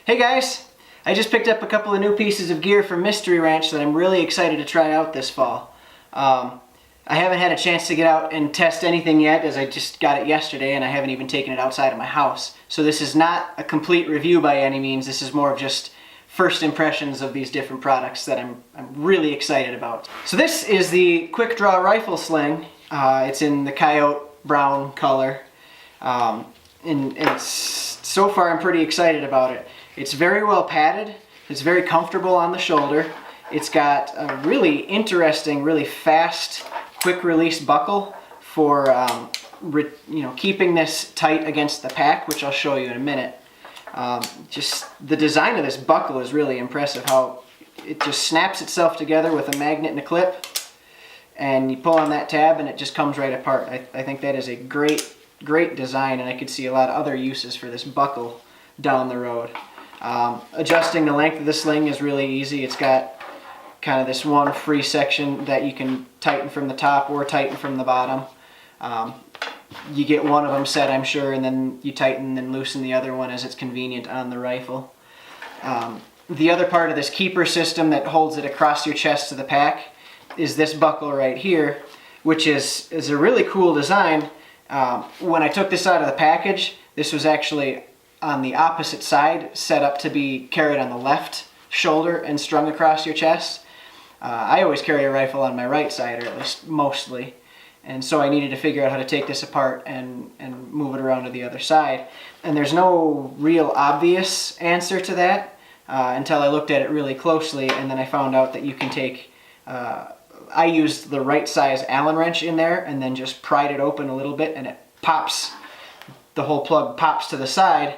Hey guys! I just picked up a couple of new pieces of gear from Mystery Ranch that I'm really excited to try out this fall. I haven't had a chance to get out and test anything yet, as I just got it yesterday and I haven't even taken it outside of my house. So this is not a complete review by any means. This is more of just first impressions of these different products that I'm really excited about. So this is the Quick Draw Rifle Sling. It's in the coyote brown color. And it's, so far I'm pretty excited about it. It's very well padded, it's very comfortable on the shoulder. It's got a really interesting, really fast, quick release buckle for keeping this tight against the pack, which I'll show you in a minute. Just the design of this buckle is really impressive, how it just snaps itself together with a magnet and a clip, and you pull on that tab and it just comes right apart. I think that is a great design, and I could see a lot of other uses for this buckle down the road. Adjusting the length of the sling is really easy. It's got kind of this one free section that you can tighten from the top or tighten from the bottom. You get one of them set, I'm sure, and then you tighten and loosen the other one as it's convenient on the rifle. The other part of this keeper system that holds it across your chest to the pack is this buckle right here, which is a really cool design. When I took this out of the package, this was actually on the opposite side, set up to be carried on the left shoulder and strung across your chest. I always carry a rifle on my right side, or at least mostly, and so I needed to figure out how to take this apart and move it around to the other side. And there's no real obvious answer to that until I looked at it really closely, and then I found out that you can take I used the right size Allen wrench in there and then just pried it open a little bit, and it pops, the whole plug pops to the side,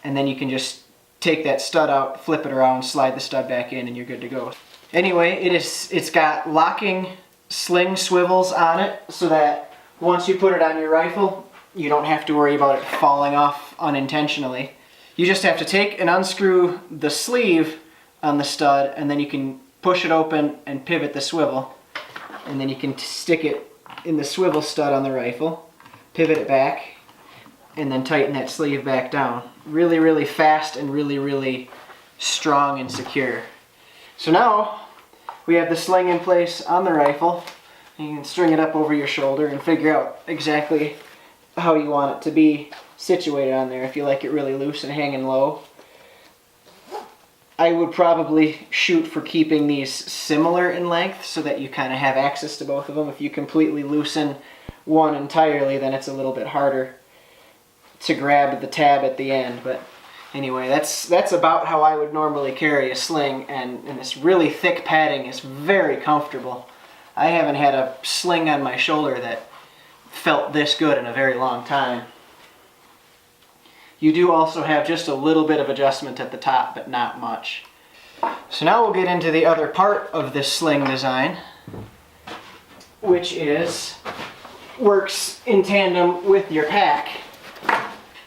and then you can just take that stud out, flip it around, slide the stud back in, and you're good to go. Anyway, it's got locking sling swivels on it, so that once you put it on your rifle, you don't have to worry about it falling off unintentionally. You just have to take and unscrew the sleeve on the stud, and then you can push it open and pivot the swivel, and then you can stick it in the swivel stud on the rifle, pivot it back, and then tighten that sleeve back down. Really fast and really strong and secure. So now we have the sling in place on the rifle. You can string it up over your shoulder and figure out exactly how you want it to be situated on there. If you like it really loose and hanging low, I would probably shoot for keeping these similar in length so that you kind of have access to both of them. If you completely loosen one entirely, then it's a little bit harder to grab the tab at the end. But anyway, that's about how I would normally carry a sling, and this really thick padding is very comfortable. I haven't had a sling on my shoulder that felt this good in a very long time. You do also have just a little bit of adjustment at the top, but not much. So now we'll get into the other part of this sling design, which works in tandem with your pack.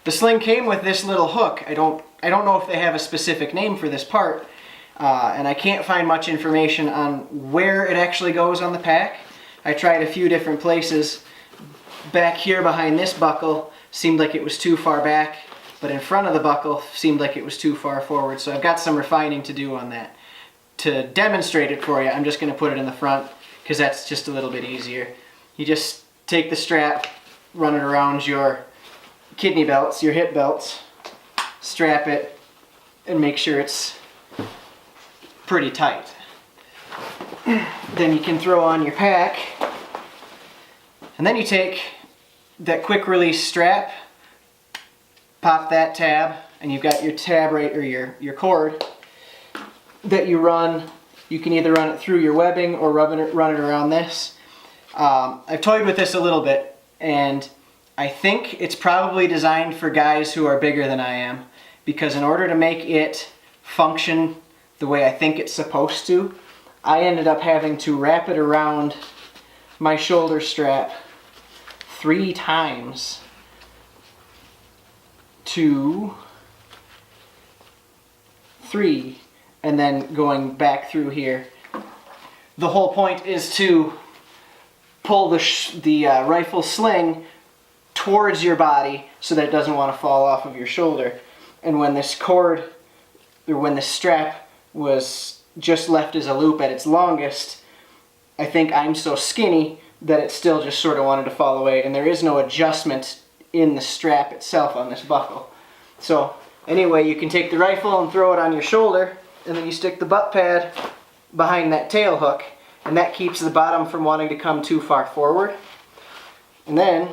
The sling came with this little hook. I don't know if they have a specific name for this part, and I can't find much information on where it actually goes on the pack. I tried a few different places. Back here behind this buckle seemed like it was too far back, but in front of the buckle seemed like it was too far forward, so I've got some refining to do on that. To demonstrate it for you, I'm just going to put it in the front, because that's just a little bit easier. You just take the strap, run it around your kidney belts, your hip belts, strap it, and make sure it's pretty tight. Then you can throw on your pack, and then you take that quick release strap, pop that tab, and you've got your tab right, or your cord that you run. You can either run it through your webbing or run it around this. I've toyed with this a little bit, and I think it's probably designed for guys who are bigger than I am, because in order to make it function the way I think it's supposed to, I ended up having to wrap it around my shoulder strap 3 times. 2, 3, and then going back through here. The whole point is to pull the rifle sling towards your body so that it doesn't want to fall off of your shoulder. And when this cord when the strap was just left as a loop at its longest, I think I'm so skinny that it still just sort of wanted to fall away, and there is no adjustment in the strap itself on this buckle. So anyway, you can take the rifle and throw it on your shoulder, and then you stick the butt pad behind that tail hook, and that keeps the bottom from wanting to come too far forward. And then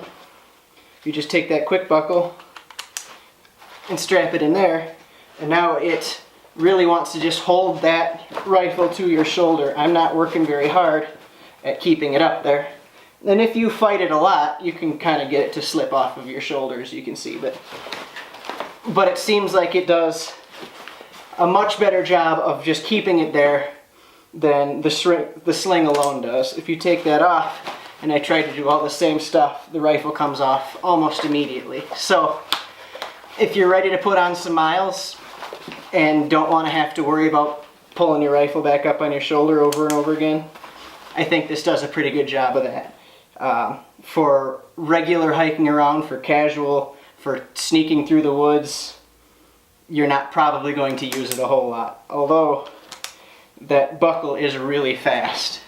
you just take that quick buckle and strap it in there, and now it really wants to just hold that rifle to your shoulder. I'm not working very hard at keeping it up there. And if you fight it a lot, you can kind of get it to slip off of your shoulder, as you can see. But it seems like it does a much better job of just keeping it there than the sling alone does. If you take that off, and I try to do all the same stuff, the rifle comes off almost immediately. So if you're ready to put on some miles and don't want to have to worry about pulling your rifle back up on your shoulder over and over again, I think this does a pretty good job of that. For regular hiking around, for casual, for sneaking through the woods, you're not probably going to use it a whole lot. Although that buckle is really fast.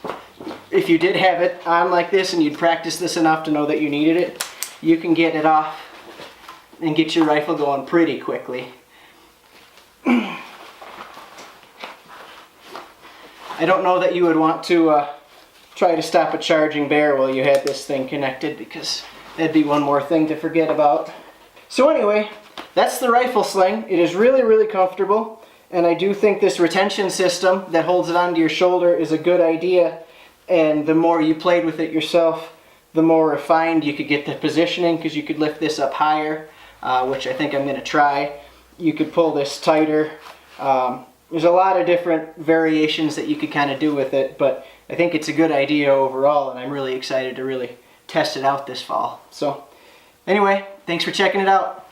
If you did have it on like this and you'd practice this enough to know that you needed it, you can get it off and get your rifle going pretty quickly. I don't know that you would want to try to stop a charging bear while you had this thing connected, because that'd be one more thing to forget about. So anyway, that's the rifle sling. It is really, really comfortable, and I do think this retention system that holds it onto your shoulder is a good idea, and the more you played with it yourself, the more refined you could get the positioning, because you could lift this up higher, which I think I'm going to try. You could pull this tighter. There's a lot of different variations that you could kind of do with it, but I think it's a good idea overall, and I'm really excited to really test it out this fall. So anyway, thanks for checking it out.